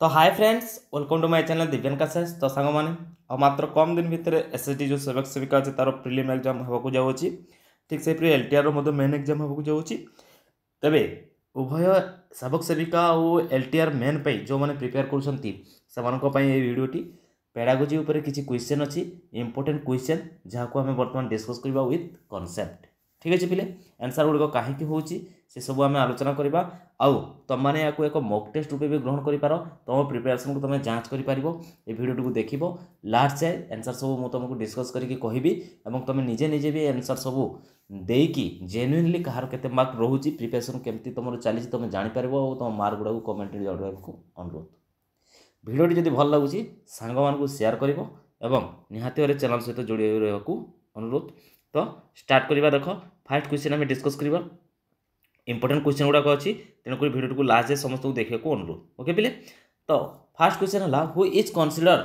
तो hi friends, welcome to my channel Divyanka सेस। तो सांग मैंने मात्र कम दिन भितर एसएसटी जो सेवक सेविका अच्छे तार प्रिलिम एग्जाम होगा जाऊँगी। ठीक से एलटीआर मेन एग्जाम होगा जाऊँगी। तेरे उभय सेवक सेविका और एलटीआर मेन पे जो मैंने प्रिपेयर कर वीडियोटी पेडागोजी उपर किसी क्वेश्चन अच्छी इंपोर्टेंट क्वेश्चन जहाँ को आम बर्तमान डिस्कस करवा विथ कॉन्सेप्ट। ठीक अच्छे पिले आंसर गुड़िक कहीं हो सब आम आलोचना करवा आउ तुम मैंने या एक मॉक टेस्ट रूपे भी ग्रहण कर तुम प्रिपेरेसन को तुम जांच कर भिडियो को देख लास्ट जाए आंसर सब मुझे तुमको डिस्कस करके कहबी और तुम निजे निजे भी आंसर सब देकी जेन्युइनली कहार केते मार्क रोचे प्रिपेरेसन केमती तुम चली तुम जापर और तुम मार्क गुड़ा कमेंट जड़ाई अनुरोध। भिडियोटी जब भल लगुच सांग मानू सेयार कर निहाती भाव चैनल सहित जोड़ी रहा अनुरोध। तो स्टार्ट करवा देख फास्ट क्वेश्चन आम डिस्कस करवा इंपोर्टेंट क्वेश्चन गुड़ाक अच्छी तेणुक भिडियो को लास्ट जाए समस्त को देखा अनुरोध। ओके पिले तो फास्ट क्वेश्चन है who is consider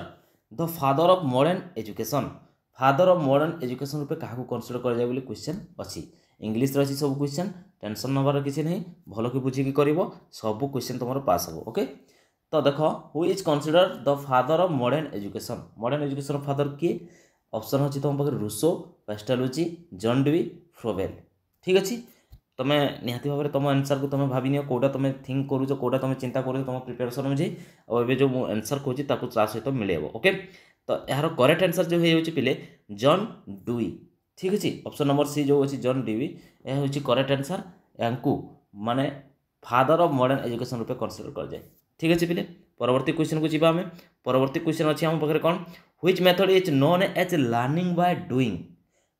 the father of modern education. Father of modern education रूपे क्या कनसिडर कर क्वेश्चन अच्छी इंग्लिश अच्छी सब क्वेश्चन टेंशन नबार किसी नहीं भल कि बुझिकी कर सब क्वेश्चन तुम पास हम। ओके तो देख who is consider the father of modern education. Modern education father किए ऑप्शन अच्छी तुम पाखे Rousseau Pestalozzi John Dewey Froebel. ठीक अच्छे तुम निहाती भाव तुम आंसर को तुम भाव नि कौटा तुम थिंक करूच कौटा तुम चिंता कर तुम प्रिपेरेसन अनुଯାयी और जो आंसर खोजी सहित मिले। ओके तो यार करेक्ट आंसर जो हो पिले जॉन डुई। ठीक अच्छे ऑप्शन नंबर सी जो अच्छी जॉन डुई यह हूँ करेक्ट आंसर या माने father of modern education RuPay consider कर जाए। ठीक अच्छे पिले परवर्ती क्वेश्चन को जीवा आम परवर्ती क्वेश्चन अच्छी आम पाखे कौन which method is known as learning by doing.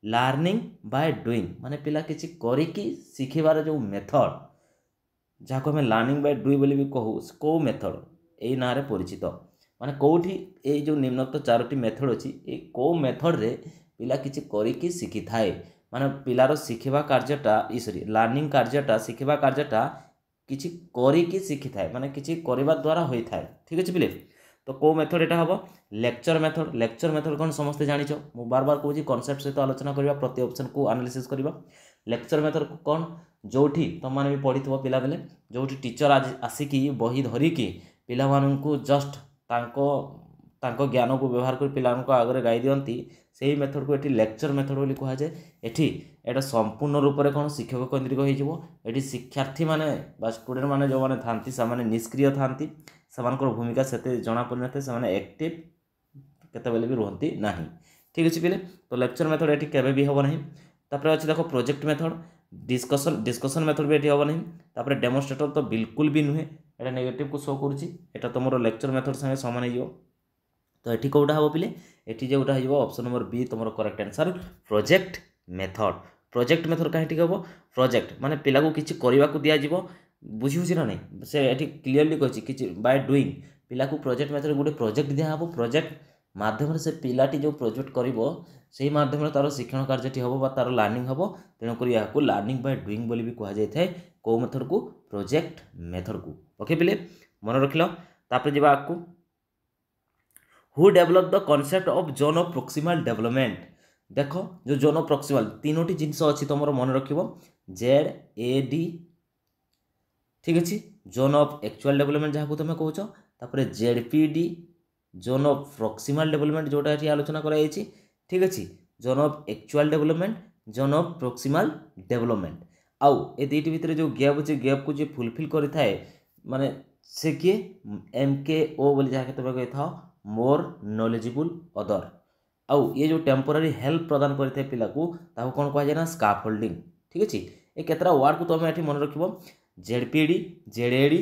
Learning by doing माने पिला किसी करिकी शिखिबार जो मेथड जहाँ को हमें लर्निंग बाय डुई बोली भी कहू कौ मेथड यही ना परिचित माने कौटी ये जो निम्नोक्त चारोटी मेथड अच्छी ये कौ मेथड रे पिला किसी करिकी शिखी थाए माने पिलार शिखिबा कार्यटा सॉरी लर्निंग कार्यटा शिखिबा कार्यटा किसी करिकी शिखी थाए माने किसी करबा द्वारा होता है। ठीक अच्छे पिले तो कौ मेथड एटा हम लेक्चर मेथड। लेक्चर मेथड कौन समस्ते जानिछ मु बार बार कहूँ कॉन्सेप्ट सहित आलोचना करवा प्रति ऑप्शन को एनालिसिस करवा। लेक्चर मेथड कौन जोठी तुम मैंने भी पढ़ी पिला बेले जो टीचर आसिकी बही धरिकी पिला मानू जस्ट तांको ज्ञान को व्यवहार कर पिला आगे गाई दियंती से मेथड को ये लेक्चर मेथड बोली कह जाए। एठी एटा संपूर्ण रूप से कौन शिक्षक केन्द्रिक हो शिक्षार्थी माने बा स्टूडेंट माने जो माने थांती से निष्क्रिय थांती सेमानकर भूमिका से जना पड़ी न से एक्टिव केतबेले भी रुहती ना। ठीक अच्छे पिले तो लेक्चर मेथड ये केवे भी हम ना। तापर अच्छे देख प्रोजेक्ट मेथड डिस्कसन मेथड भी ये हम ना। डेमोन्स्ट्रेटर तो बिल्कुल भी नुहे एटा नेगेटिव को शो करुँचा तुम लेक्चर मेथड संगे सामान हो। तो ये कौटा हम पिले ये जोटा हो ऑप्शन नंबर बी तुम correct answer project method. Project method कहीं हम प्रोजेक्ट माने पिला को किसी करने को दिज्व बुझी ना नहीं से ये क्लीयरली कही बाय डुईंग पिला को प्रोजेक्ट मेथड गोटे प्रोजेक्ट दिहब प्रोजेक्ट माध्यम से पिलाटी जो प्रोजेक्ट कर से माध्यम तार शिक्षण कार्यटी हम तार लर्निंग हम तेणुक या लर्निंग बाय डुईंग बोली भी कहुए कौ मेथड को प्रोजेक्ट मेथड को। ओके पिले मन रख तापर जा आगू who develop the concept of zone of proximal development. देख जो जोन ऑफ प्रोक्सिमल तीनोटी जिनस अच्छी तुम मन रख ZAD। ठीक अच्छे जोन ऑफ एक्चुअल डेवलपमेंट जहाँ को तुम कहूँ ZPD zone of proximal development जोटा ये आलोचना कराई। ठीक अच्छे zone of actual development zone of proximal development आउ ए दुईट भितर जो गैप अच्छे गैप को जो फुलफिल करे माने से किए MKO बोली जहाँ तुम कही था मोर नॉलेजेबल अदर आउ ये जो टेम्पोरारी हेल्प प्रदान करते पिला को कौन कहुए ना स्काफोल्डिंग। ठीक अच्छे ये केतरा वार्ड को तुम ये मन रख ZPD ZAD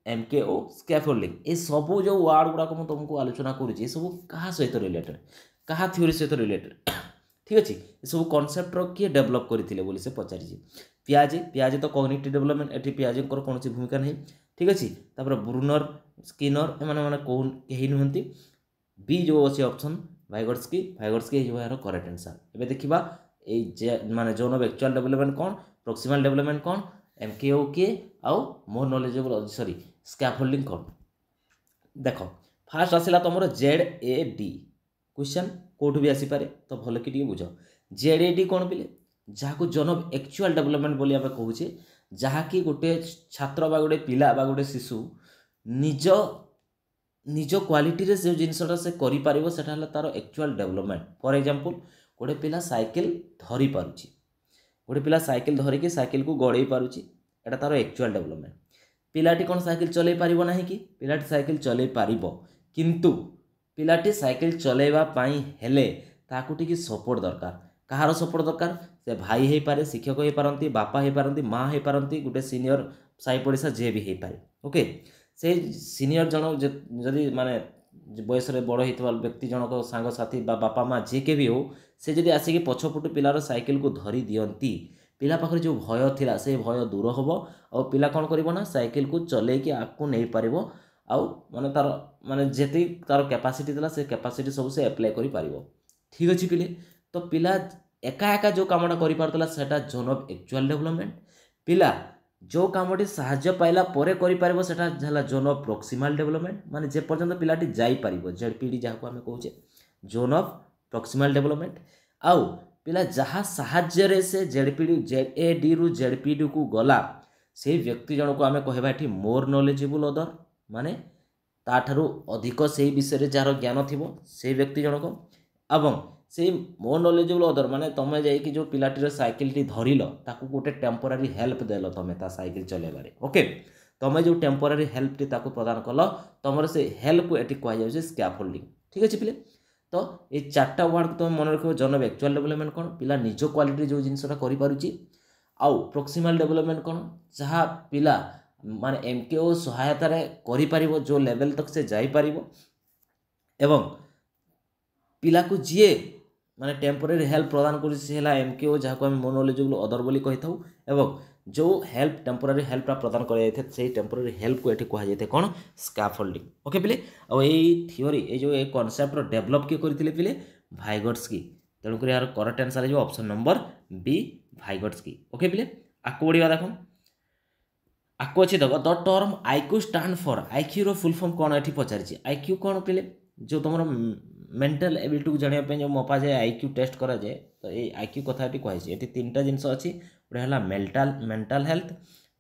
MKO स्कैफोल्डिंग ये सब जो वार्ड गुड़ाक तुमको आलोचना करुँची सब क्या सहित रिलेटेड क्या थ्योरी सहित रिलेटेड। ठीक अच्छे ये सब कॉन्सेप्ट किए डेवलप करते बोली से पचारि पियाजे तो कॉग्निटिव डेवलपमेंट ये पियाजे कौन भूमिका नहीं। ठीक अच्छे तापर ब्रूनर स्किनर एम कहीं नुहति बी जो अच्छे ऑप्शन भाइगर्सकी जो यार करेक्ट आंसर। एबे देखिबा ए माने जोन ऑफ एक्चुअल डेवलपमेंट कौन प्रोक्सिमल डेवलपमेंट कौन MKO किए आउ मोर नॉलेजेबल सॉरी स्कैफोल्डिंग कौन। देख फास्ट आसला तुम ZAD क्वेश्चन कौटू भी आसीपे तो भल कि बुझ ZAD कौन पिले जहाँ को जोन ऑफ एक्चुअल डेवलपमेंट बोली आम कहूचे जहाँकि गोटे छात्र बा गोटे पिला बा गोटे शिशु निज निज क्वालिटी से जिनसटा से करिपारिबो सेटा हला तार एक्चुअल डेवलपमेंट। फॉर एग्जांपल गोटे पिला साइकिल धरी पारुची, गोटे पिला साइकिल धरिकी साइकिल को गड़े पारुची, एटा तार एक्चुअल डेवलपमेंट। पिलाटी कौन साइकिल चलै पारिबो नाही कि? पिलाटी साइकिल चलै पारिबो, किंतु पिलाटी साइकिल चलैबा पाई हेले ताकू टिके सपोर्ट दरकार। कहार सपोर्ट दरकार? से भाई हे पारे, शिक्षक हे पारंती, बापा हे पारंती, माँ हे पारंती, गोटे सीनियर साई पड़िशा जे भी हे पारे। ओके, से सीनियर जन जदि माने बयस बड़ होता व्यक्ति जनक सांगसाथी बापा माँ जे के भी हो, से जदि आसिक पछपटू पिलार साइकिल को धरी दियंती, पिला पाखरे जो भय थिला से भय दूर होबो। आ पिला कौन करिवो ना साइकिल को चलेकी आगको नहीं पारिबो। आउ माने तार माने जेति तार कैपेसिटी थिला से कैपेसिटी सब से अप्लाई करि पारिबो। ठीक अछि पिले, तो पिला एका एका जो कामटा करि पारतला सेटा जोन ऑफ एक्चुअल डेवलपमेंट। पिला जो कामटी साहाय्य पाइला परे करि पारिबो सेटा झाला जोन ऑफ प्रॉक्सिमल डेवलपमेंट। माने जे पर्यंत पिलाटी जाई पारिबो, जेडपीडी जाहाको हमें कहूचे जोन ऑफ प्रॉक्सिमल डेवलपमेंट। आउ पिला जहा साहाय्य रे से जेडपीडी जेएडी रु जेडपीडी को गला, से व्यक्ति जनक आमे कहबा एठी मोर नॉलेजेबल अदर, माने ताठारु अधिक से विषय रे जार ज्ञान थिबो से व्यक्ति जनक। एवं से मोर नॉलेजेबल अदर माने तमे जाई कि जो पिलाटीर साइकिल टी धरिलो ताकू गोटे टेम्पोरारी हेल्प देलो तमे ता साइकिल चलेबारे। ओके, तमे जो टेम्पोरारी हेल्प टी ताकू प्रदान कलो, तमर से हेल्प को एठी कहै जाउछे स्कैफोल्डिंग। ठीक अछि पिले, तो ये चारटा वर्ड को तुम मन रखो। जन ऑफ एक्चुअल डेवलपमेंट कौन? पिला निज क्वालिटी जो जिनसटा करि पारुची। आउ प्रॉक्सिमल डेवलपमेंट कौन? जहाँ पिला माने एमकेओ सहायता रे करि पारिबो, जो लेवल तक से जाई पारिबो। एवं पिला को जीए माने टेम्पोरारी हेल्प प्रदान करि से हला एमकेओ, जहाँ हम मोर नॉलेजेबल अदर बोली कहि थाउ। एवं जो हेल्प टेम्पोरारी हेल्प प्रदान कर जाए से टेम्पोरारी हेल्प को ये कह जाए कौन? स्कैफोल्डिंग। ओके पिले, और ये थियोरी ये जो कॉन्सेप्ट डेवलप किए करते पिले? भाइगोट्स्की। तेणुक यार करेक्ट आंसर है option number B, Vygotsky. Okay पिले, आको बढ़िया देख आको अच्छी देख the term IQ stand for. IQ रो फुल फॉर्म कौन ये पचारि? आईक्यू कौन पिले? जो तुम मेंटल एबिलिटी को जानापी जो मपा जाए आईक्यू टेस्ट करा जाए, तो ये आईक्यू कथा ये तीन टा जिनस अच्छी। गोटे है मेंटल हेल्थ,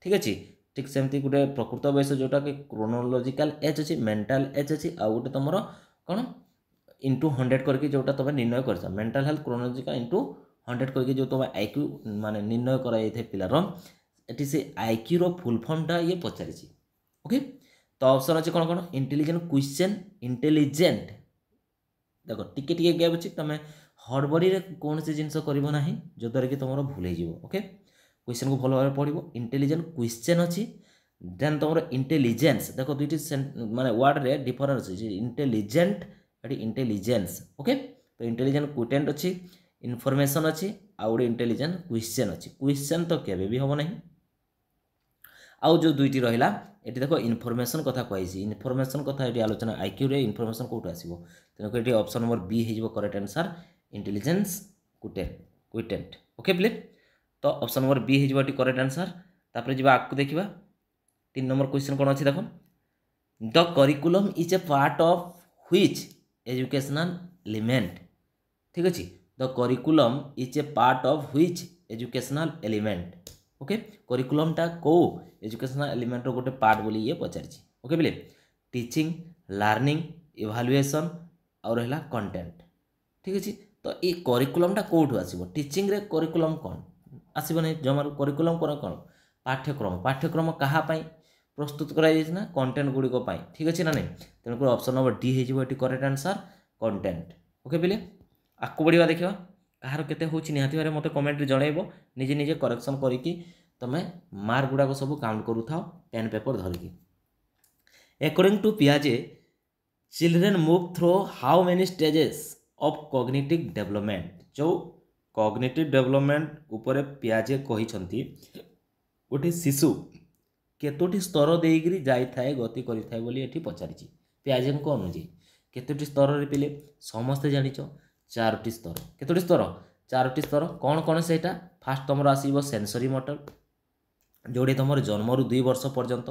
ठीक अच्छे, ठीक सेमती गोटे प्रकृत बयस जोटा कि क्रोनोलॉजिकल एज अच्छी, मेंटल एज अच्छी, आउ गोटे तुम कौन इंटू 100 करके जोटा तुम निर्णय कर मेंटल हेल्थ क्रोनोलॉजिकल इंटू 100 करके जो तुम आईक्यू माने निर्णय कराई पिलार ये से आईक्यू रो फुल फॉर्मटा ये पचारि। ओके, तो ऑप्शन अच्छे कौन कौन? इंटेलिजेंट क्वेश्चन, इंटेलिजेंट देख टिके टिके गैप अच्छी, तुम हड़बड़ी कौन से जिनस कर जो द्वारा कि तुम भूल हो। ओके, क्वेश्चन को भल भाव पढ़ो। इंटेलिजेंट क्वेश्चन अच्छी, देन तुम इंटेलिजेंस देख दुईटी माने वर्ड रे डिफरेंस अच्छी, इंटेलिजेंट एटी इंटेलिजेंस। ओके, तो इंटेलिजेंट क्वेटेंट अच्छी, इनफॉरमेशन अच्छी, आउ गोटे इंटेलिजेंट क्वेश्चन अच्छी। क्वेश्चन तो केबे भी हम नहीं। आउ जो दुईटी रहिला एटी देखो इनफॉरमेशन कथा कहि, इनफॉरमेशन कथा एटी आलोचना आईक्यू रे इनफॉरमेशन कोठो आसीबो। तेनको एटी ऑप्शन नंबर बी हेजिबो correct answer, intelligence quotient. Okay प्ले, तो ऑप्शन नंबर बी हेजिबो एटी करेक्ट आंसर। तापर जिबा आकु देखिबा 3 नंबर क्वेश्चन कोन अछि देखो। The curriculum is a part of which educational element. ठीक अछि, the curriculum is a part of which educational element. Okay, curriculum टा को एजुकेशनल एलिमेंट रो गोटे पार्ट बोली ये पचारि। ओके बोले टीचिंग, लर्निंग, इवालुएशन और रहला कंटेंट। ठीक अछि, तो ये करिकुलम टा कोठु आसीबो? टीचिंग रे करिकुलम कोन आसीबो नै जमार। करिकुलम कोन कोन? पाठ्यक्रम। पाठ्यक्रम कहा पई प्रस्तुत करा जाय ना? कंटेंट गुडी को पई। ठीक अछि ना नै? तेणुकर ऑप्शन नंबर डी हेजिबो एटी करेक्ट आंसर, कंटेंट। ओके बोले आकु बढ़िया देखिबा कहार केते होछि निहाती बारे मते कमेंट रे जणाइबो। निजे निजे करेक्शन करिकि तमे मार्क गुडा को सब काउंट करू थाओ पेन पेपर धरिकी। अकॉर्डिंग टू पियाजे, children move through how many stages of cognitive development. जो कॉग्निटिव डेवलपमेंट ऊपर पियाजे कहिसंती गोटे शिशु केतोटी स्तर देइगिरी जाई थाए गति करि थाए बोली एठी पचारिछि। पियाजे को अनुଯାयी केतोटी स्तर रे पिले समस्त जानिचो 4टी स्तर। केतोटी स्तर? 4टी स्तर। कौन कौन सेटा? फास्ट तुम आसीबो सेंसरी मोटर, जोड़ी तुम जन्म रु 2 वर्ष पर्यंत।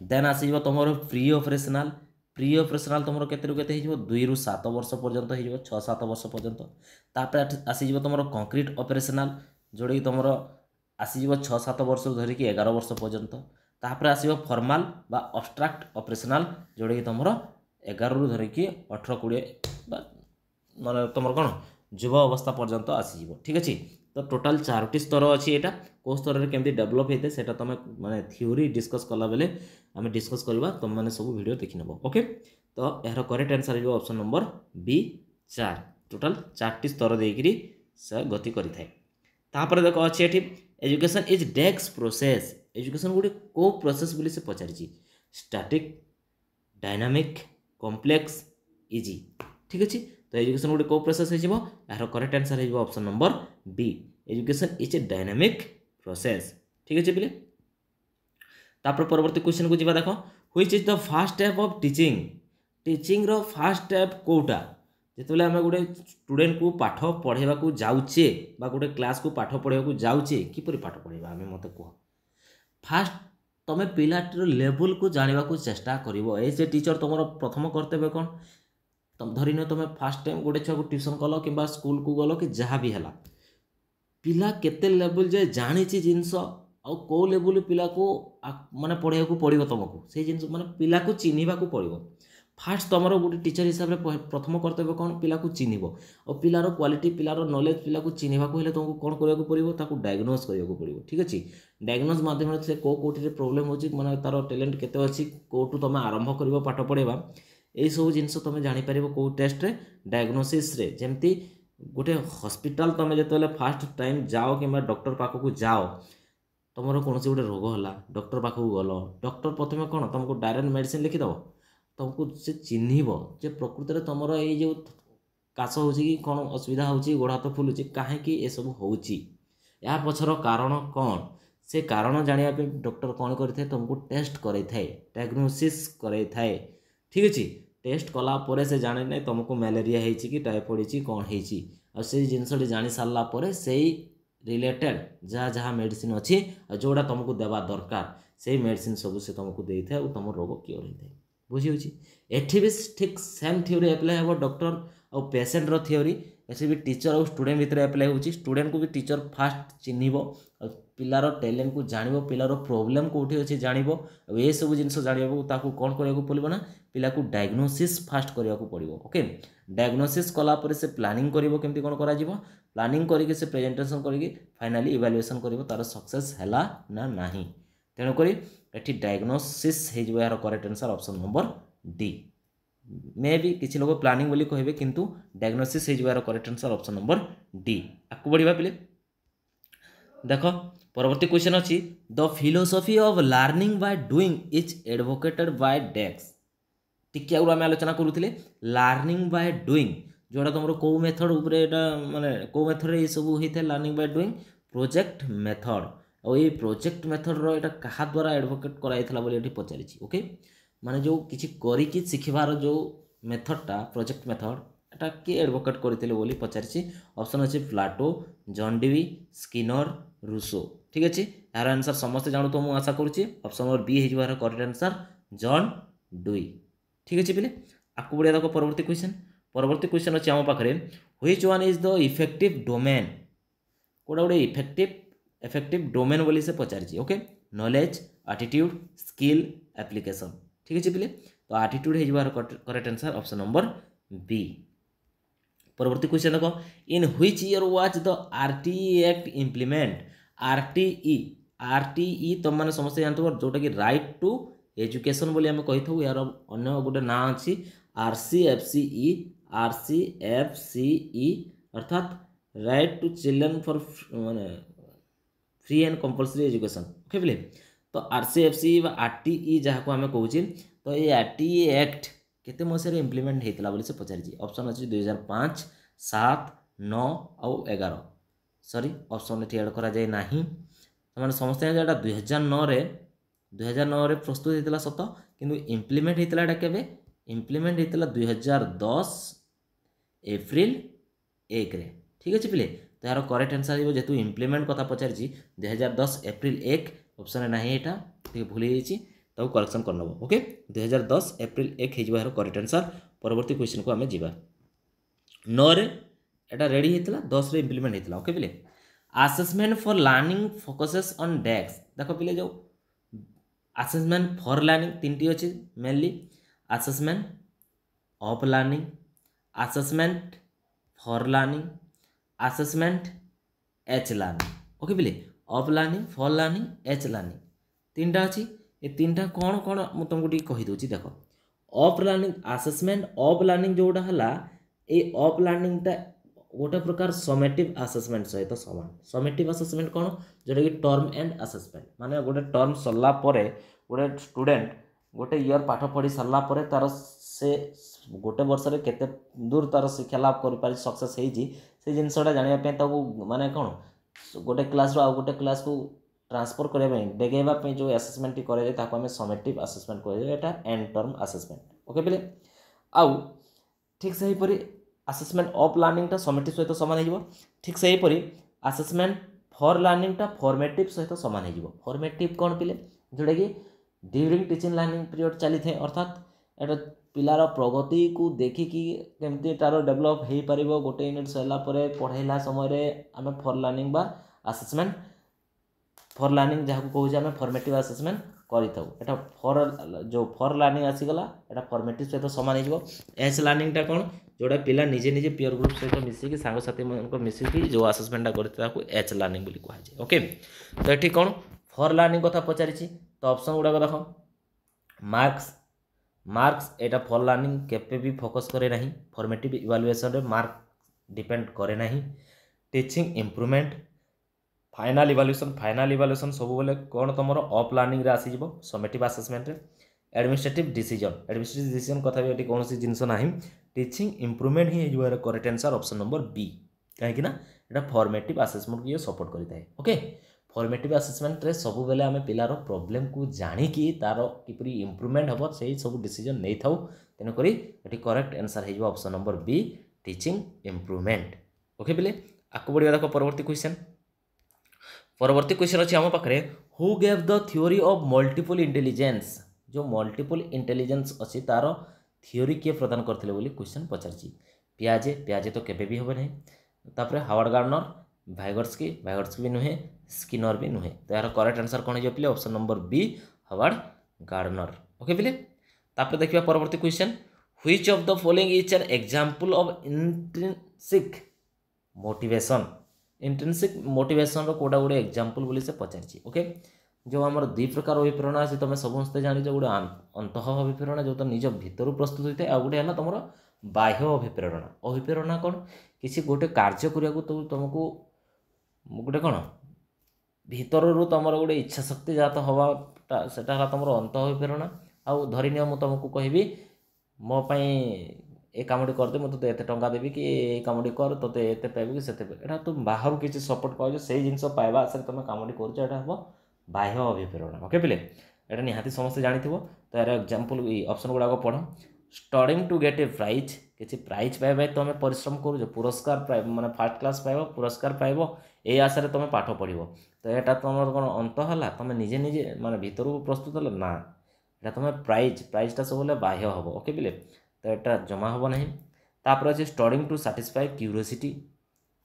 देन आसीबो तुम प्री ऑपरेशनल। प्री ऑपरेशनल तुम केते रु केते हो 2 रु 7 वर्ष पर्यंत हो 6-7 वर्ष पर्यंत। तापर आसीबो तुम कंक्रीट ऑपरेशनल, जोड़ी तुम आसीबो 6-7 वर्ष धरिकी 11 वर्ष पर्यंत। तापर आसीबो फॉर्मल बा अब्स्ट्रैक्ट ऑपरेशनल, जोड़ी तुम 11 रु धरिकी 18 20 माने तुम कौन युवा अवस्था पर्यंत आसीज। ठीक अच्छे। तो टोटाल 4टी स्तर अच्छी यहाँ कौ स्तर में केमती डेभलप होते हैं तुम माने थ्योरी डिस्कस कला बेले आम डिस्कस करवा तुम मैंने सब वीडियो देखि नब। ओके तो यार करेक्ट आंसर हो ऑप्शन नंबर बी 4। टोटाल 4टी स्तर देकरी से गति करें। तापर देख अच्छे ये education is desk process. Education गोटे को प्रोसेस बोली से पचारि स्टैटिक डायनामिक कॉम्प्लेक्स इजी। ठीक अच्छे। तो एजुकेशन गोटे को प्रोसेस हो यार करेक्ट आंसर हो option number B education is a dynamic process. ठीक अच्छे पिले। तापर परवर्ती क्वेश्चन को जीवा देखो which is the fast step of teaching. Teaching रो फास्ट स्टेप कोटा जिते आम गोटे स्टूडेंट को पाठ पढ़ेवा को जाऊे बा गोटे क्लास को पाठ पढ़ेवा को जाऊे किपरि पाठ पढ़ेवा आम मत कह फास्ट तुम पिलाटर लेवल को जानवा को चेष्टा करिवो। एज ए टीचर तुम प्रथम कर्तव्य कौन तुम धरिन तुम फास्ट टाइम गोटे छुआ को ट्यूशन कल कि स्कूल को गल कि जहाँ भी है पिला केते लेवल जाए जानी जिनस आउ को लेवल पिला को माने पढ़ाई को पड़ो तुमको से जिन माने पिला को चिन्हवा को पड़ो। फास्ट तुम गोटे टीचर हिसाब से प्रथम कर्तव्य कौन पिला को चिन्ह और पिलार क्वालिटी पिलार नॉलेज पिला को चिन्हवा को तुमको कौन करने पड़ो ताको डायग्नोज करने पड़ो। ठीक अच्छे। डायग्नोज माध्यम से कौटी प्रोब्लेम हो माने तार टैलेंट केते अच्छी कौटू तुम आरंभ कर पाठ पढ़ेवा यही सब जिनस तुम जापर कौ टेस्ट डायग्नोसिस जमती गोटे हॉस्पिटल तुम जो फास्ट टाइम जाओ कि डॉक्टर पाखक जाओ तुम कौन गोटे रोग है डॉक्टर पाखक गल डॉक्टर प्रथम कौन तुमको डायरेक्ट मेडिसिन लिखिदेव तुमको से चिन्हब जे प्रकृत में तुम ये काश हो कौन असुविधा हो गोड़ हाथ फुलुची कहीं ये सब हो पछर कारण कौन से कारण जानापी डॉक्टर कौन करें तुमको टेस्ट करे डायग्नोसिस करे। ठीक अच्छे। टेस्ट कला से जाने ना तुमको मलेरिया है कि टाइफॉइड कौन है से जिनस जानी सारापर से रिलेटेड जहाँ जहाँ मेडिसिन अच्छी जोड़ा तुमको देवा दरकार से मेडिसिन सब से तुमको दे था तुम रोग क्योर होता है बुझी एठी भी ठीक सेम थ्योरी एप्लाय हो डॉक्टर और पेशेंट रो थ्योरी ऐसे भी टीचर और स्टूडेंट भितर एप्लाय हो स्टूडेंट को भी टीचर फास्ट चिन्हब और पिलार टैलेंट को जान पिलार प्रोब्लेम कौटी अच्छे जान ये सब जिन जानवा कौन करने पड़ो ना पिला को डायग्नोसिस फास्ट करने को पड़ो। ओके डायग्नोसिस कलापर से प्लानिंग करिवो केमती कौन करा जीवो प्लानिंग करके से प्रेजेंटेशन करके फाइनाली इवैल्यूएशन करिवो तार सक्सेस हैला ना नाही तेणुक ये डायग्नोसिस हो यार correct answer option number D. मे भी किसी लोग प्लानिंग बोली कहे किंतु डायग्नोसिस हो यार correct answer option number D. आगू बढ़िया पिले देख परवर्ती क्वेश्चन अच्छी the philosophy of learning by doing is advocated by डेक्स। टिके आगु आम आलोचना करूँ लर्निंग बाय डूइंग जोड़ा तुम कौ मेथड माने कौ मेथड ये सब होता है learning by doing project method और ये प्रोजेक्ट मेथड रो एटा कहा द्वारा एडवोकेट कराइथला बोली एठी पचारि ओके माने जो किछि करिकि सिखिबार जो मेथडटा प्रोजेक्ट मेथड एटा के एडवोकेट करथिले बोली पचारि ऑप्शन अछि Plato John Dewey Skinner Rousseau. ठीक अछि यार आंसर समस्त जानू तो मु आशा करूछि ऑप्शन नंबर बी हेजो यार करेक्ट आंसर जॉन डुई। ठीक अछि पिले आकु बढ़िया देखो परवर्ती क्वेश्चन अछि हम पाखरे which one is the effective domain कोडा गोटे इफेक्टिव डोमेन बोली से पचारि okay knowledge attitude skill application. ठीक अच्छे पिले तो एटीट्यूड है correct answer option number B. परवर्ती क्वेश्चन देखो in which year was the RTE act implement. RTE तुम मैंने समस्त जानते जोटा कि राइट टू एजुकेशन बोली आम कही था यार अन्य गोटे ना अच्छी आरसीएफसीई अर्थात राइट टू चिल्ड्रन फॉर माने free and compulsory education. Okay बोले तो आरसीएफसी आरटीई जहाँ को आम कहूँ तो ये आरटीई एक्ट केते मसीह इम्प्लीमेंट होता बोली से पचारि ऑप्शन अच्छी 2005 7 9 और 11 सॉरी ऑप्शन ये ऐड करा जाए नहीं तो मैंने समस्त यहाँ 2009 प्रस्तुत होता सत कि इम्प्लीमेंट होता केवे इम्प्लीमेंट होता 2010 एप्रिल 1 रे। ठीक अच्छे पिले तो यार करेक्ट आंसर हो जेतु इम्प्लीमेंट कथा पचारि 2010 एप्रिल 1 ऑप्शन ना यहाँ ठीक भूल जाइए करेक्शन कर नब। ओके 2010 एप्रिल 1 हो यार करेक्ट आंसर। परवर्ती क्वेश्चन को आम जा 9 रे एटा रेडी होता 10 रे इम्प्लीमेंट होता। ओके पिले assessment for learning focuses on desk देख पिले जो असेसमेंट फॉर लर्निंग 3टी अच्छी mainly assessment of learning, assessment, for learning, assessment, as learning. Okay ପିଲେ, of learning, for learning, as learning ତିନିଟା ଅଛି। ଏ ତିନିଟା କ'ଣ କ'ଣ ମୁଁ ତୁମକୁ ଟିକେ କହିଦେଉଛି ଦେଖ। Of learning assessment of learning ଯେଉଁଟା ହେଲା, ଏଇ ଅଫ୍ ଲର୍ଣ୍ଣିଂଟା ଗୋଟେ ପ୍ରକାର ସमेଟିଭ୍ ଆସେସମେଣ୍ଟ ସହିତ ସମାନ। ସमेଟିଭ୍ ଆସେସମେଣ୍ଟ କ'ଣ, ଯେଉଁଟାକି ଟର୍ମ ଏଣ୍ଡ ଆସେସମେଣ୍ଟ, ମାନେ ଗୋଟେ ଟର୍ମ ସରିଲା ପରେ ଗୋଟେ ଷ୍ଟୁଡେଣ୍ଟ ଗୋଟେ ଇୟର୍ ପାଠ ପଢ଼ି ସାରିଲା ପରେ ତାର ସେ ଗୋଟେ ବର୍ଷରେ କେତେ ଦୂର ତାର ଶିକ୍ଷା ଲାଭ କରିପାରିଛି, ସକ୍ସେସ୍ ହେଇଛି, ସେ ଜିନିଷଟା ଜାଣିବା ପାଇଁ ତାକୁ ମାନେ କ'ଣ ଗୋଟେ କ୍ଲାସ୍ରୁ ଆଉ ଗୋଟେ କ୍ଲାସ୍କୁ ट्रांसफर करने डेगेवाई जो आसेसमेंट कराए ताको आम समेटिव आसेसमेंट कह एटा एंड टर्म आसेसमेंट। ओके पिले आउ ठीक से हीपरी आसेसमेंट ऑफ लर्निंग समेटिव सहित सामान हो। ठीक से हीपरी आसेसमेंट फॉर लर्निंग फॉर्मेटिव सहित सामान हो। फॉर्मेटिव कौन पिले जोटा कि ड्यूरिंग टीचिंग लर्निंग पीरियड चली थे, अर्थात एटा पिलार प्रगति को देखिकी केमती तार डेभलप हो पार गोटे यूनिट सरला पढ़ाइला समय आम फॉर लर्निंग बा आसेसमेंट फॉर लर्निंग जहाँ कहूँ आम फॉर्मेटिव आसेसमेंट करें। फॉर जो फॉर लर्निंग आसीगला एटा फॉर्मेटिव सहित सामान हो। एच लर्निंगटा कौन जोड़ा पिला निजे निजे पीयर ग्रुप सहित मिसिकी सांगसाथी मिसिकी जो आसेसमेंटा करते एच लर्निंग बोली कहुए। ओके तो ये कौन फॉर लर्निंग कथा पचारि तो ऑप्शन गुड़ाक देख marks marks Etah for learning Quepem भी फोकस करे नहीं। फॉर्मेटिव इवैल्यूएशन रे मार्क डिपेंड करे नहीं। टीचिंग इम्प्रूवमेंट फाइनाल इवैल्यूएशन सब बेले कौन तुम ऑफ लर्निंग रे आसीजिवो समेटिव असेसमेंट रे। एडमिनिस्ट्रेटिव डिसीजन कथा भी कौन सी जिनस ना टीचिंग इम्प्रूवमेंट ही हो correct answer option number B कहीं ना फॉर्मेटिव असेसमेंट को सपोर्ट करता है। ओके फॉर्मेटिव असेसमेंट रे सब बेले आम पिलार प्रॉब्लम को जानिकी तार किपरि इम्प्रूवमेंट हम से सब डिसीजन नहीं था। तेणुक ये करेक्ट आंसर हो option number be teaching improvement. Okay पिले आगे बढ़िया देख परवर्ती क्वेश्चन। परवर्ती क्वेश्चन अच्छे आम पाखे who gave the theory of multiple intelligence. जो मल्टीपल इंटेलिजेंस अच्छी तार थ्योरी किए प्रदान करते बोली क्वेश्चन पचार। पियाजे तो केबे भी हम ना। हावर्ड गार्डनर भाइगर्स्की भी नुहे स्किनर भी नुहे। तो यार करेक्ट आंसर कौन हो पिले option number B Howard Gardner. Okay पिले तापर देखिए परवर्ती question which of the following is an example of intrinsic motivation. Intrinsic motivation रो कोडा गोटे एग्जांपल बोली से पचार। ओके जो आमर दुई प्रकार अभिप्रेरणा अच्छे तुम समस्ते जान गोटे अंतः अभिप्रेरणा जो तो निज भितर प्रस्तुत होता है आ गोटे है तुम बाह्य अभिप्रेरणा। अभिप्रेरणा कौन किसी गोटे कार्य करने को तुमको गोटे कौन भितर तुम गोटे इच्छा शक्ति जात हवा से तुम अंत अभिप्रेरणा। आउ धरिनिय मुझे तुमको कहबी मोपाई ए कामटी करदे मुझे तो एत टंका देवी कि ये कामटी कर तो एत पाइबू कि से एटा तुम बाहर किसी सपोर्ट पाओ से जिन पाइबा आशा तुम कामटी कर बाह्य अभिप्रेरणा। ओके पिले एटा निहाती समस्ते जानी तो यार एग्जांपल ऑप्शन गुड़ाक पढ़ studying to get a prize किसी प्राइज पाइबा तुम परिश्रम कर पुरस्कार माने फर्स्ट क्लास पाइब पुरस्कार पाइब ये आशा तुम पाठ पढ़ तो यहाँ तुम कौन अंत है तुम निजे निजे माने भीतर को प्रस्तुत है ना यहाँ तुम प्राइजटा सब बाह्य हम। ओके पिले तो यहाँ जमा हम ना। तापर अच्छे स्टडिंग टू साटिस्फाई क्यूरियोसिटी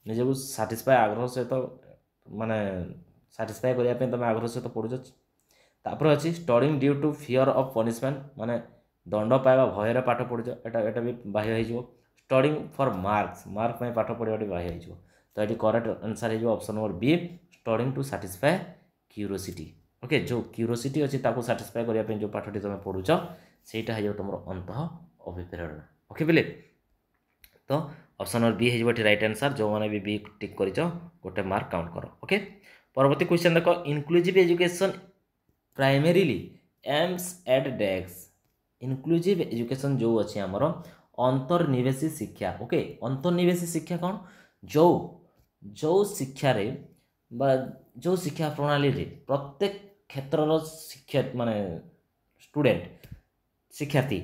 निजक साटिस्फाई आग्रह सहित माने साटिस्फाई करने तुम आग्रह सहित पढ़ुच। तापर अच्छी studying due to fear of punishment माने दंड पाइबा भयर पाठ पढ़ुच एटा भी बाह्य हो। स्टडिंग फॉर मार्क पाठ पढ़ा बाह्य हो। तो ये करेक्ट आंसर हो option number B studying to satisfy curiosity. Okay जो क्यूरियोसिटी अच्छी साटिस्फाई करने जो पाठटी तुम पढ़ुच सेटा है तुम अंत अभिप्रेरणा। ओके पिले तो ऑप्शन नंबर बी हो राइट आंसर जो मैंने भी बी टिक कर गोटे मार्क काउंट कर। ओके परवर्ती क्वेश्चन देख inclusive education primarily aims at decks. Inclusive education जो अच्छे आमर अंतर्निवेशी शिक्षा। ओके अंतर्निवेशी शिक्षा कौन जो जो शिक्षा रे बा जो शिक्षा प्रणाली रे प्रत्येक क्षेत्र शिक्षा माने स्टूडेंट शिक्षार्थी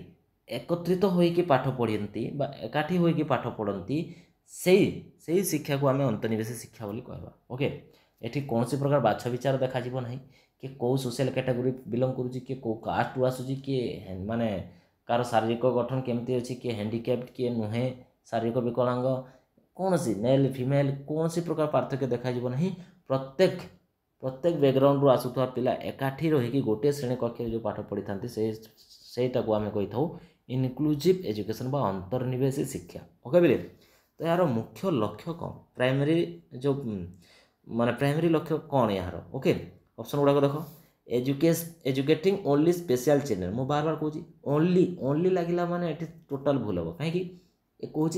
एकत्रित होइके पाठ पढ़ती बा एकाठी होइके पाठ पढ़ती से शिक्षा को आम अंतर्निवेशी शिक्षा बोली कहबा। ओके एठी कौन सी प्रकार बाछ विचार देखा जीव नहीं कि कौ सोशल कैटेगोरी बिलोंग करुच्ची किए कौ कास्ट रु आसूची किए माने कार शारीरिक गठन केमती अच्छी किए हैंडिकैप्ड किए नुहे शारीरिक विकलांग कौन सी मेल फीमेल कौन सी प्रकार पार्थक्य देखा जीव नहीं। प्रत्येक बैकग्राउंड रु आसुवा पिला एकाठी रहीकि गोटे श्रेणी कक्ष जो पाठ पढ़ी था सेटा को आम कही था इनक्लूसिव एजुकेशन बा अंतर्निवेशी शिक्षा। ओके बिले तो यार मुख्य लक्ष्य कौन प्राइमरी जो माने प्राइमरी लक्ष्य कौन यार। ओके ऑप्शन गुड़ाक देख एजुकेटिंग ओनली स्पेशल चिल्ड्रेन मु बार बार कहूँ ओनली ओनली लगिला माने एटी टोटाल भूल हम कहीं कहूँ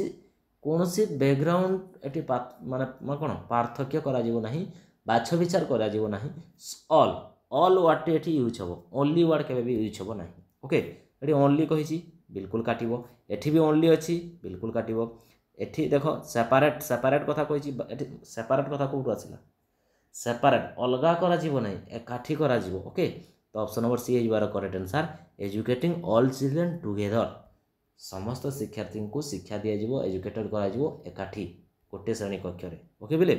कौन सी बैकग्राउंड एटी माने कौन पार्थक्य करा जीवो नहीं बाछ विचार करा जीवो नहीं all all word eighty use हम ओनली वर्ड केबे भी यूज हम नहीं। ओके एटी ओनली कही बिल्कुल काटिबो एठी भी ओनली अच्छी बिल्कुल काटिबो एठी देखो सेपारेट सेपारेट कथा कही एठी सेपारेट कथा कोठु आसिला सेपारेट अलगा करा जीवो नहीं एकाठी करा जीवो। ओके तो ऑप्शन नंबर सी है correct answer educating all children together समस्त शिक्षार्थी को शिक्षा दि जाव एजुकेटेड करा जीवो एकाठी गोटे श्रेणी कक्ष रे। ओके बिले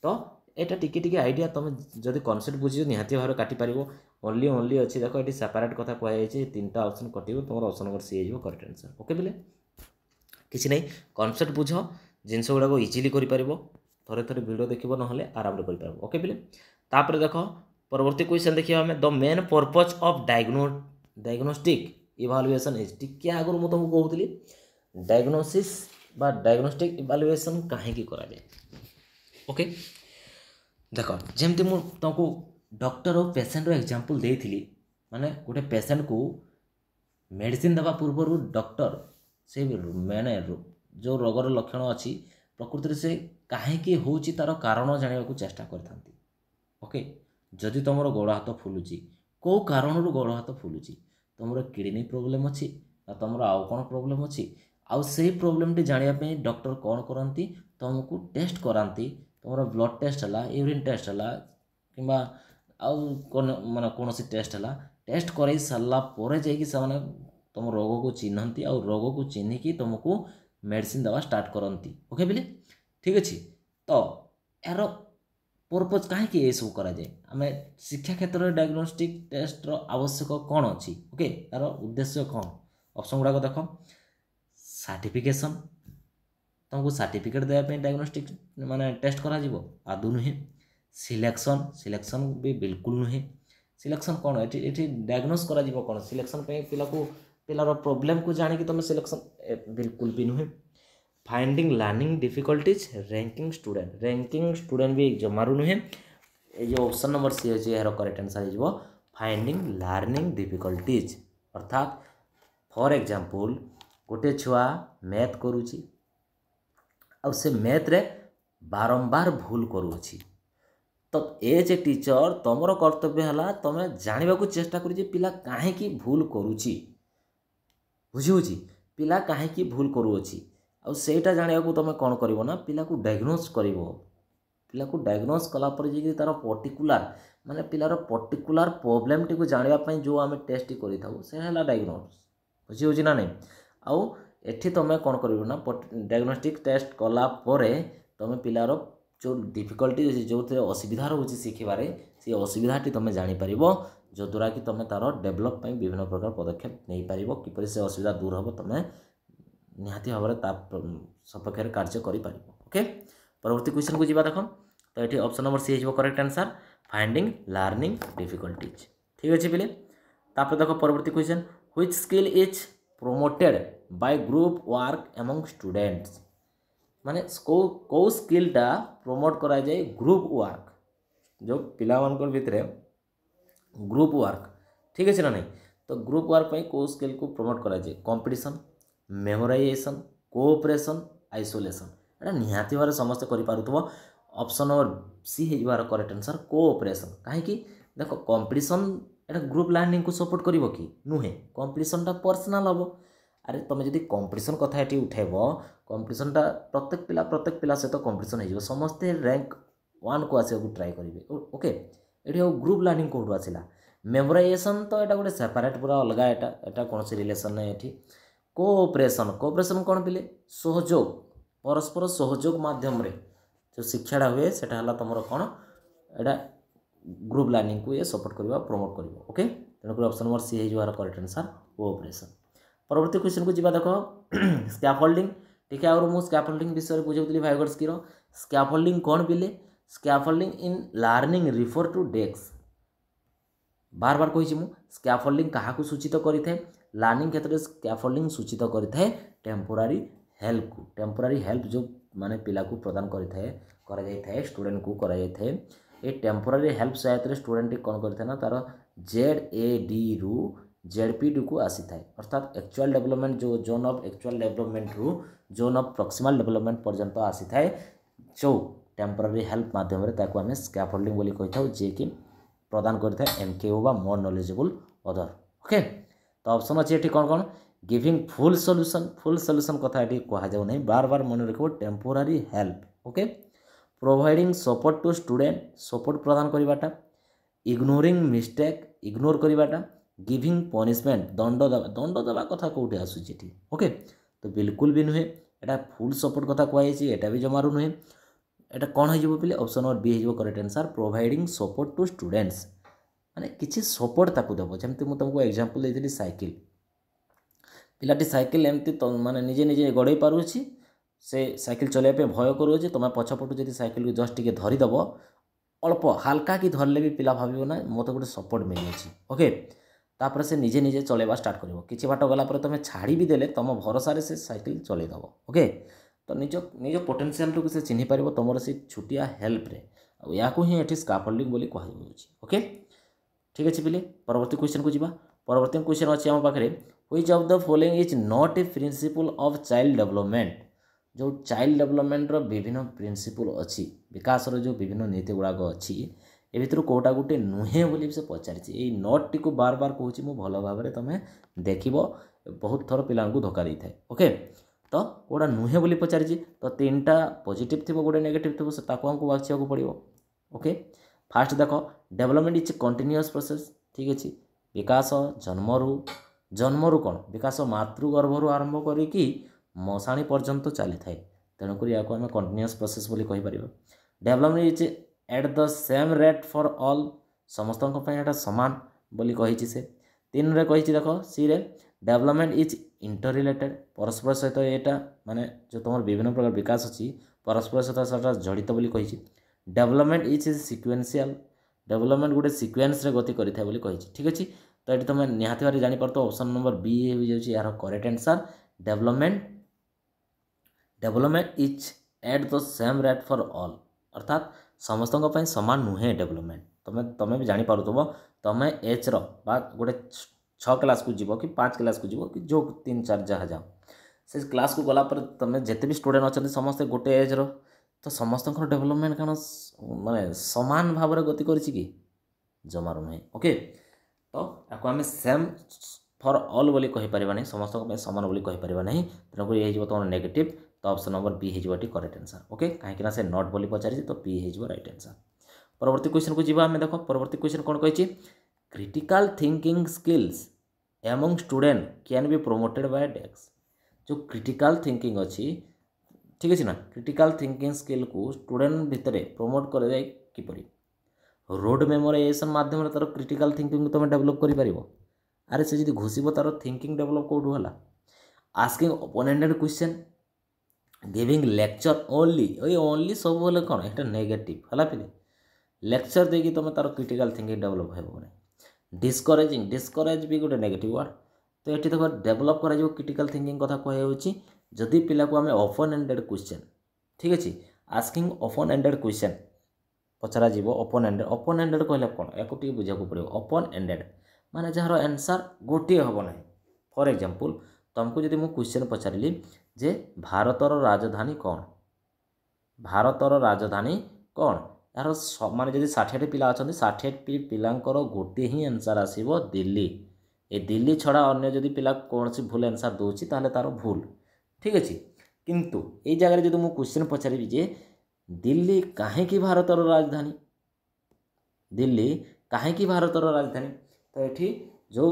तो एटा टिके टिके आइडिया तुम जदि कॉन्सेप्ट बुझियो निहाती भाव काटि पारिबो ओनली ओनली अच्छी देखो ये सेपारेट कथा कहुई तीनटा ऑप्शन कटिबो तुम ऑप्शन नंबर सी हो करेक्ट आंसर। ओके बिले किसी नहीं कॉन्सेप्ट बुझ जिनस गुड़ाक इजिली कर थरे थरे वीडियो देखिबो नहले आराम कर पारबो। ओके बिले तापर देखो परवर्ती क्वेश्चन देखिए आम the main purpose of diagnostic evaluation is टिके आगुरी मुझे तुमको कहूली डायग्नोसिस बा डायग्नोस्टिक इवालुएशन कहीं करा जाए। ओके देख जमती मु तुमको डॉक्टर और पेशेंट एग्जांपल देइथिली माने गोटे पेशेंट को मेडिसिन देवा पूर्व डॉक्टर से मैंने जो रोगर लक्षण अच्छी प्रकृति से कहीं होची तार कारण जाना को चेष्टा करता। ओके जदि तुम गोड़ हाथ फुलुची कौ कारण गोड़ हाथ फुलुची तुम किडनी प्रोब्लेम अच्छी तुम आउ कौन प्रोब्लेम अच्छी आउ से प्रोब्लेम टी जानापी डॉक्टर कौन करती तुमको टेस्ट कराती तुम ब्लड टेस्ट है यूरिन टेस्ट है कि माने कौन टेस्ट है टेस्ट कर सारापर जा तुम रोग को चिन्हती आ रोग को चिन्हिकी तुमको मेडिसिन देवा स्टार्ट करती। ओके बिले ठीक अच्छे तो यार पर्पज कहीं ये सब करा जाए आम शिक्षा क्षेत्र में डायग्नोस्टिक टेस्ट आवश्यक कौन अच्छी। ओके तार उद्देश्य कौन ऑप्शन गुड़ाक देख सर्टिफिकेशन तुमको सर्टिफिकेट देवाई डायग्नोस्टिक माने टेस्ट करा जीवो आदु नुहे सिलेक्शन सिलेक्शन भी बिल्कुल नुहे सिलेक्शन कौन ये डायग्नोस करा जीवो कौन सिलेक्शन पे पिला को पिलार प्रोब्लेम को जानिकी तुम सिलेक्शन बिल्कुल भी नुहे finding learning difficulties ranking student भी जमारू नुहे ये ऑप्शन नंबर सी अच्छे यार करेक्ट आंसर हो फाइंडिंग लर्निंग डिफिकल्टीज अर्थात फॉर एग्जांपल गोटे छुआ मैथ करुची आ से मैथ रे बारंबार भूल करुची तो एज ए टीचर तुमर कर्तव्य है तुम जानवा को चेष्टा कर पिला कहीं भूल करुची बुझी पिला कहीं भूल करुची आ सेटा जाना तुम कौन कर ना पिला को डायग्नोस कर पिला को डायग्नोस कलापर जी तार पर्टिकुलार माने पिलार पर्टिकुलार प्रोब्लेम टी को जानापी जो आम टेस्ट करें से है डायग्नोस बुझी ना नहीं आउ एठी तुम कौन कर ना डायग्नोस्टिक टेस्ट कलापर तुम पिलार जो डिफिकल्टी जो थे असुविधा रोचे शिखबारे से असुविधा तुम जापर जो द्वारा कि तुम तार डेभलप विभिन्न प्रकार पदक्षेप नहीं पार किपर से असुविधा दूर हम तुम निहाती भाव में सपक्ष कार्य कर। ओके परवर्ती क्वेश्चन को जीवा देख तो ये ऑप्शन नंबर सी हो correct answer finding learning difficulties ठीक अच्छे पिले तापर देख परवर्ती question which skill is promoted bye group work among students माने को स्किलटा प्रोमोट करा जाए ग्रुप वर्क जो पिला भितर ग्रुप वर्क ठीक अच्छे ना नहीं तो ग्रुप वर्क पे को स्किल को प्रोमोट करा जाए कंपटीशन मेमोराइजेशन कोऑपरेशन आइसोलेशन एटा निहाती भाव समस्त करिपारुथबो ऑप्शन नंबर सी है करेक्ट आंसर कोऑपरेशन कहीं देखो कंपटीशन एटा ग्रुप लर्निंग को सपोर्ट करिवो कि नुहे कंपटीशनटा पर्सनल हम अरे तुम जब कंपटीशन कथा ये उठेब कंपटीशनटा प्रत्येक पिला सहित कंपटीशन हो समस्ते रैंक 1 को आसवा ट्राए करेंगे। ओके ये ग्रुप लर्निंग कौटू आसला मेमोराइजेशन तो यहाँ गोटे सेपारेट पूरा अलग एटा कौन से रिलेसन ना ये कोऑपरेशन कोऑपरेशन कौन पिले सहयोग परस्पर सहयोग माध्यम रे जो शिक्षाटा हुए सेटा तुम कौन एटा ग्रुप लर्निंग को ये सपोर्ट करवा प्रमोट कर। ओके तेणुक ऑप्शन नंबर सी है करेक्ट आंसर कोऑपरेशन। परवर्ती क्वेश्चन को जीवा देख स्कैफोल्डिंग ठीक है और मुझे स्कैफोल्डिंग विषय बुझाऊली भाइगर्स स्कैफोल्डिंग कौन पिले scaffolding in learning refer to desk बार बार कही स्कैफोल्डिंग क्या सूचित करें लर्निंग क्षेत्र में स्कैफोल्डिंग सूचित करिथाए टेम्पोरारी हेल्प को। टेम्पोरारी हेल्प जो माने पिला को प्रदान करिथाए करा जाय थाए स्टूडेंट को करा जाय थाए। ए टेम्पोरारी हेल्प सहायता स्टूडेंट कौन करता ना तार ZAD रु ZPD को आसी थाए अर्थात एक्चुअल डेवलपमेंट जो जोन ऑफ एक्चुअल डेवलपमेंट रु जोन ऑफ प्रॉक्सिमल डेवलपमेंट पर्यंत आसी थाए जो टेम्पोरारी हेल्प माध्यम रे ताको हमें स्कैफोल्डिंग बोली कहि थाउ जे कि प्रदान करता है MKO बा मोर नॉलेजेबल अदर। ओके तो ऑप्शन अच्छे ये कौन कौन गिविंग फुल सॉल्यूशन कथा ये कह जाऊ नहीं बार बार मन रखो temporary help. Okay providing support to student support प्रदान करवाटा इग्नोरिंग मिस्टेक इग्नोर करवाटा गिविंग पनिशमेंट दंड देवा कथा कौटे आसूची। ओके तो बिल्कुल भी नुहे एटा फुल सपोर्ट कथा कहुई एटा भी जमारू नुहे एटा कौन हो बोले ऑप्शन नंबर बी हो correct answer providing support to students माने किसी सपोर्ट ताकू देव जमती मुझे तुमको एग्जांपल देती साइकिल पिलाटी साइकिल एमती तो माने निजे निजे गड़े पारुछि से साइकिल चलाइबा पे भय करूँ तुम पछपटू जब साइकिल को जस्ट टिके धरीदेव अल्प हाल्का कि धरले भी पिला भाविबो ना मते गोटे सपोर्ट मिल जाए। ओके तापर से निजे निजे चलेबा स्टार्ट करिवो किछि बाट गला पर तुम छाड़ी भी देले तुम भरोसा से साइकिल चलैदेव। ओके तो निज निज पोटेंशियल को से चिन्ह पार तुम से छुटिया हेल्प रे या ही ये स्कैफोल्डिंग बोली कहुच्छी। ओके ठीक अच्छे पिले परवर्ती क्वेश्चन को जीवा परवर्ती क्वेश्चन अच्छे आम पाखे which of the following is not a principle of child development जो चाइल्ड डेवलपमेंट विभिन्न प्रिंसिपल अच्छी विकास जो विभिन्न नीति गुड़ाक अच्छी ए भर कौटा गोटे नुहे बोली से पचारि ये नट टी बार बार कहूँ मुझे भल भाव में तुम देख बहुत थर पिला धोखा दे थाए। ओके तो कौटा नुहे बोली पचारि तो 3टा पॉजिटिव थी गोटे नेगेटिव थी से आमको बाछिया पड़ो। ओके फास्ट देख डेवलपमेंट इज कंटिन्यूअस प्रोसेस ठीक अच्छे विकास जन्मरू कौन विकास मातृगर्भर आरंभ करी मशाणी पर्यंत चली थाए तेणुक या आम कंटिन्यूअस प्रोसेस बोली कहीपर। Development is at the same rate for all समस्त सामान बोली कही से 3 रे कही देख सी रे डेवलपमेंट इज इंटर रिलेटेड परस्पर सहित यहाँ माने जो तुम विभिन्न प्रकार विकास अच्छी परस्पर सहित जड़ित बोली कही। डेवलपमेंट इज सिक्वेन्शियल डेवलपमेंट गोटे सिक्वेन्स रे गति करें बोली कही ठीक अच्छे। तो ये तुम निहाती भाव जापर तो ऑप्शन नंबर बी हो जाए यार correct answer development is at the same rate for all अर्थात समस्त सामान नुहे डेवलपमेंट तुम्हें भी जापर तुम एच रा गोटे 6 क्लास को जीव कि 5 क्लास को जीव कि जो 3-4 जहाँ जाओ से क्लास को गला पर तुम जिते भी स्टूडेंट अच्छा समस्ते गोटे एज रो तो समस्त डेवलपमेंट कौन माने समान भाव में गति करी जमार नुहे। ओके तो आपको आम सेम फॉर ऑल बोली कहीपर ना समस्त सामान बोली कहीपर ना तेणुक ये तुम नेगेटिव तो ऑप्शन नंबर बी हो करेक्ट आंसर। ओके कहीं से नॉट बोली पचारि तो पी हो राइट आंसर। परवर्ती क्वेश्चन को जीवा देख परवर्ती क्वेश्चन कौन कही critical thinking skills among student can be promoted by desk जो क्रिटिकल थिंकिंग अच्छी ठीक अच्छे ना क्रिटिकल थिंकिंग स्किल को स्टूडेंट भितर प्रोमोट कर किपरि रोड मेमोराइजेशन माध्यम तार क्रिटिकल थिंकिंग तुम डेवलप कर अरे से जी घुसब तार थिंकिंग डेवलप कौटू है asking open-ended question giving lecture only सब बोले कौन ये नेगेटिव है पे लेक्चर देकी तुम तार क्रिटिकल थिंकिंग डेवलप हो डिस्करेज भी गोटे नेगेटिव वर्ड तो ये देखो डेवलप कर क्रिटिकल थिंकिंग कथा कही जदि पिला को आम ओपन-एंडेड क्वेश्चन ठीक अच्छे आस्किंग ओपन-एंडेड क्वेश्चन पचरा जीव ओपन-एंडेड कहले कौन या बुझा पड़ो ओपन-एंडेड माने जार आंसर गोटे हम ना। फॉर एग्जांपल तुमको जब मुझे क्वेश्चन पचारि जे भारतर राजधानी कौन यार माने जब 60 पिला अच्छा 60 पिलांकर गोटे ही आंसर आसो दिल्ली ए दिल्ली छड़ा अन्य जदि पिला कौन सी भूल आंसर दूसरी तार भूल ठीक अच्छे किंतु ये जगह जो मुझे क्वेश्चन पचारि जे दिल्ली कहीं भारतर राजधानी तो ये जो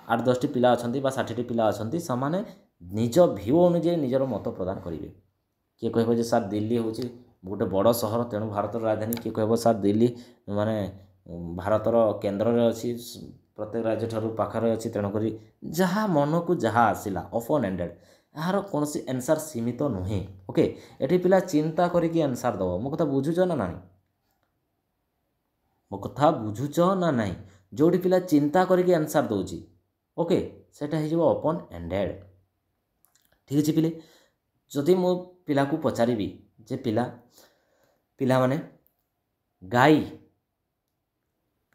8-10 पिला अच्छा 60 पिला अच्छा से निज भ्यू अनुଯାयी निजर मत प्रदान करेंगे किए कह सर दिल्ली हूँ गोटे बड़ सहर तेणु भारतर राजधानी किए कह सर दिल्ली माने भारतर केन्द्र में अच्छी प्रत्येक राज्य ठार पाखे अच्छी तेणुक जहाँ मन को जहाँ आसला ओपन-एंडेड यार कौन सी आंसर सीमित नुहे। ओके ये पिला चिंता करके आंसर दब मो कथा बुझुच ना ना जो पिला चिंता करके आंसर दौर ओके सेटा हो ओपन एंडेड। ठीक अच्छे पिले जदि मो पिला को पचारि जे पिला माने गाई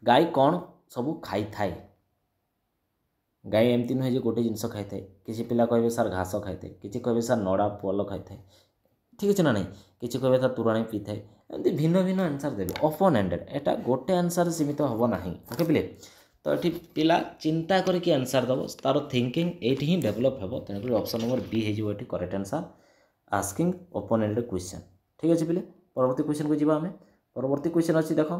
गाई कौन सब खाई थाए गाई एमती नुहे जो गोटे जिनस खाई थाए किसी पिला कहे सार घास खाई थाए किसी कहे सार नड़ा पुआल खाई थाए ठीक अच्छे ना नहीं किसी कहे सार तोराणी पी थाए एमती भिन्न भिन्न आंसर देवे ओपन एंडेड एटा गोटे आंसर सीमित हम ना ओके पिले तो ये पिला चिंता करके आंसर दब तार थिंकिंग ये ही डेभलप हे तेणुक ऑप्शन नंबर बी हो correct answer asking open ended question. ठीक अच्छे पिले परवर्ती क्वेश्चन को जी आम परवर्ती क्वेश्चन अच्छी देख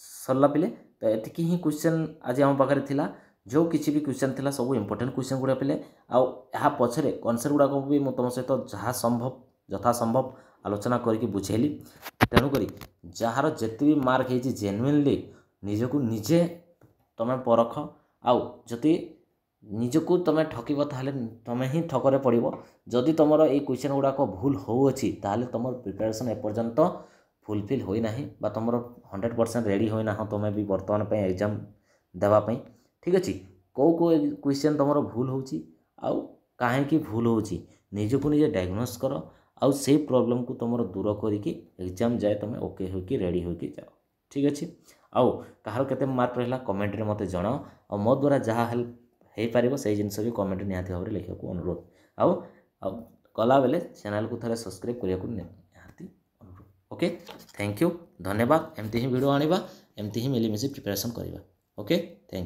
सरला पिले तो ये ही क्वेश्चन आज आम पाखे थिला जो किसी भी क्वेश्चन थिला सब इंपोर्टेंट क्वेश्चन गुड़ा पिले आ पछरे कनसेप्ट गुड़ाक भी मुझे तुम सहित जहाँ संभव यथा संभव आलोचना करके बुझेली तेणुक जार जिते भी मार्क हो जेन्युइनली निजको निजे तुम परख आउ जदि निजको तुम ठकब ताहले तुम ही ठकरे पड़ो जदि तुम ये क्वेश्चन गुड़ाक भूल होची ताहले तुम प्रिपरेशन एपर्यंत फुलफिल होना बा तुम 100% रेडी होना तुम्हें भी बर्तमान एग्जाम देवाई। ठीक अच्छे कौ क्वेश्चन तुम भूल होची आउ कहीं भूल होची निजको निजे डायग्नोस कर आउ से प्रॉब्लम को तुम दूर करके एग्जाम जाए तुम ओके होकी रेडी होकी जाओ। ठीक अच्छे आउ कहार केते मार्क रहा कमेंट में मत जनाओ और मो द्वारा जहाँ हेल्प हो पार से जिनस भी कमेंट निहाती भाव में लिखा अनुरोध आउ कला बेले चैनल को थोड़े सब्सक्राइब करने को निहाती अनुरोध। ओके थैंक यू धन्यवाद एमती ही वीडियो आनिबा एमती ही मिलीमिशी प्रिपरेशन करवा। Okay thank you.